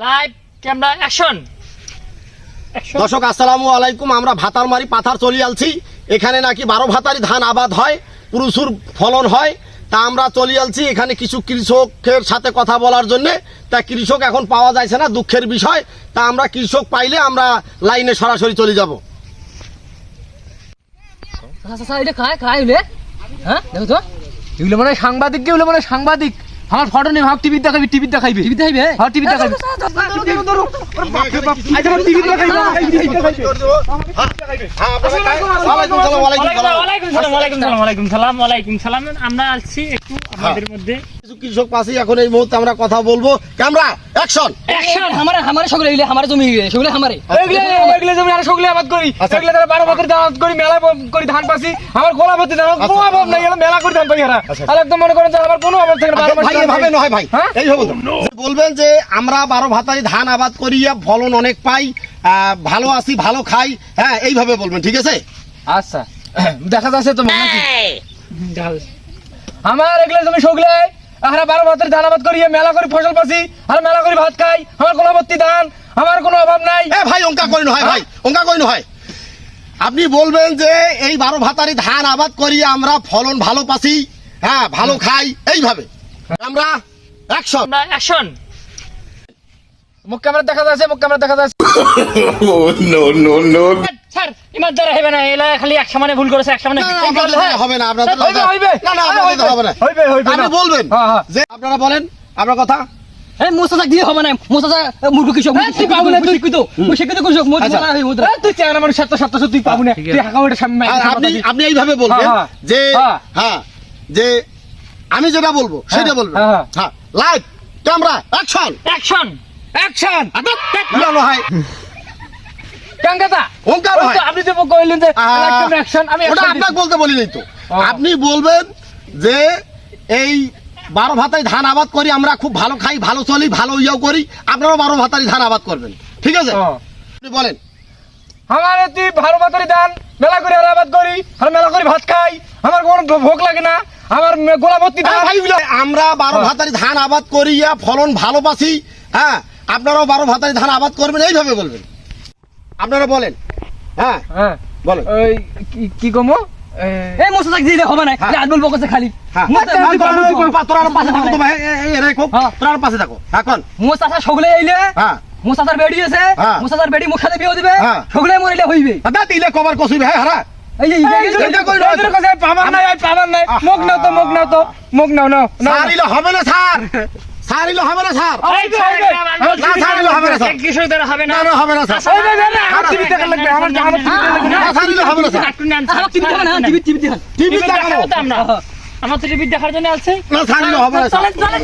Live camera action. দর্শক আসসালামু আলাইকুম। আমরা ভাতারমারি পাথার চলে আলছি। এখানে নাকি 12 ভাতারি ধান আবাদ হয়, প্রচুর ফলন হয়। তা আমরা চলে আলছি এখানে কিছু কৃষকের সাথে কথা বলার জন্য। তা কৃষক এখন পাওয়া যাচ্ছে না, দুঃখের বিষয়। তা আমরা কৃষক পাইলে আমরা লাইনে সরাসরি চলে যাব। এটা খায় খায় হলে হ্যাঁ দেখো তো এগুলো মানে সাংবাদিক, এগুলো মানে সাংবাদিক। আমার ফটো নেই, ভাব টিভি দেখাবি, টিভি দেখাইবে, টিভি দেখাইবে, হ্যাঁ টিভি দেখাইবে। আমরা আসছি একটু আমাদের মধ্যে কিছু কৃষক পাশে এখন এই মুহূর্তে আমরা কথা বলবো। Camera action. অ্যাকশন। আমারে সকলে এগুলো আমারে জমি সেগুলো আমারে এগুলো জমি আর সকলে আবাদ করি। এগুলো তারা 12 বছর আবাদ করি, মেলা করি ধান পাসি। আমার গোলা ভর্তি ধান, কোনো অভাব নাই, মেলা করে ধান পাই। আর একদম মনে করেন যে আমার কোনো অভাব থাকে না। ভাই এভাবে নয় ভাই, এইভাবে বলবেন যে আমরা 12 ভাতারি ধান আবাদ করিয়া ফলন অনেক পাই, ভালো আছি, ভালো খাই। হ্যাঁ এইভাবে বলবেন, ঠিক আছে? আচ্ছা দেখা যাচ্ছে তো নাকি আমার এগুলো জমি সকলে আমরা 12 বছর ধান আবাদ করি, মেলা করি ফসল পাসি, আর মেলা করি ভাত খাই। আমার গোলা ভর্তি ধান, আমার কোনো অভাব নাই। ভাই অঙ্কা করি হয়, ভাই অঙ্কা করি হয়। আপনি বলবেন যে এই 12 ভাতারি ধান আবাদ করি আমরা ফলন ভালো পাসি, হ্যাঁ ভালো খাই, এইভাবে। আমরা অ্যাকশন। অ্যাকশন। মুখ ক্যামেরা দেখা যাচ্ছে, মুখ ক্যামেরা দেখা যাচ্ছে। নো নো নো স্যার ইমার দ্বারা হবে না, এলা খালি এক সমানে ভুল করেছে, এক সমানে হবে না আপনাদের, হইবে না না আপনাদের হবে না, হইবে হইবে। আপনি বলবেন যে আপনারা বলেন আপনার কথা। এই মোসাজা দিয়ে হবে না, মোসাজা মূর্খ কৃষক, তুই পাবো না, তুই শিক্ষিত শিক্ষিত কৃষক। তুই চেহারা মানুষ সত্য সত্য তুই পাবো না। তুই হাঁকা ওটা সামনে আপনি এইভাবে বলবেন যে হ্যাঁ যে আমি যেটা বলবো সেটা বলবেন। হ্যাঁ live camera action. Action. Action. ভালো হয় কাঙ্গাতা ওঙ্কার হয়। আপনি যে কইলেন যে অ্যাকশন, আমি ওটা আপনাকে বলতে বলি নাই তো। আপনি বলবেন যে এই 12 ভাতারি ধান আবাদ করি আমরা, খুব ভালো খাই, ভালো চলি, ভালো ইয়েও করি। আপনারাও 12 ভাতারি ধান আবাদ করবেন, ঠিক আছে? আপনি বলেন। আমার তুই 12 ভাতারি ধান মেলা করে আর আবাদ করি, আর মেলা করে ভাত খাই, আমার কোনো ভোগ লাগে না, আমার গোলা ভর্তি ধান। আমরা 12 ভাতারি ধান আবাদ করিয়া ফলন ভালো পাচ্ছি, হ্যাঁ আপনারাও 12 ভাতারি ধান আবাদ করবেন, এইভাবে বলবেন। আপনারা বলেন। হ্যাঁ হ্যাঁ বলেন। ওই কি কমো এই মোসাজা দিয়ে হবে না, আজ বলবো কাছে খালি পাশে থাকো এখন। মোসাজা সকলে আইলে হ্যাঁ মোসাজার বেড়ি আছে, মোসাজার বেড়ি মুখ সাথে বিয়ে দিবে, সকলে মরিলে হইবে। দাদা দিলে কবার কসুবে। হ্যাঁ হারা এই পাবার নাই, পাবার নাই। মুখ নাও তো, মুখ নাও তো, মুখ নাও নাও। সারিলে হবে না স্যার, সারিলে হবে না স্যার, না সারিলে হবে না স্যার, কৃষক দ্বারা হবে না, না হবে না স্যার, আমার টিভি দেখা লাগবে, আমার না সারিলে হবে না স্যার, টিভি দেখান, টিভি টিভি দেখান, টিভি দেখাবো আমরা। আমার তো টিভি দেখার জন্য আছে, না সারিলে হবে না স্যার। চলেন চলেন।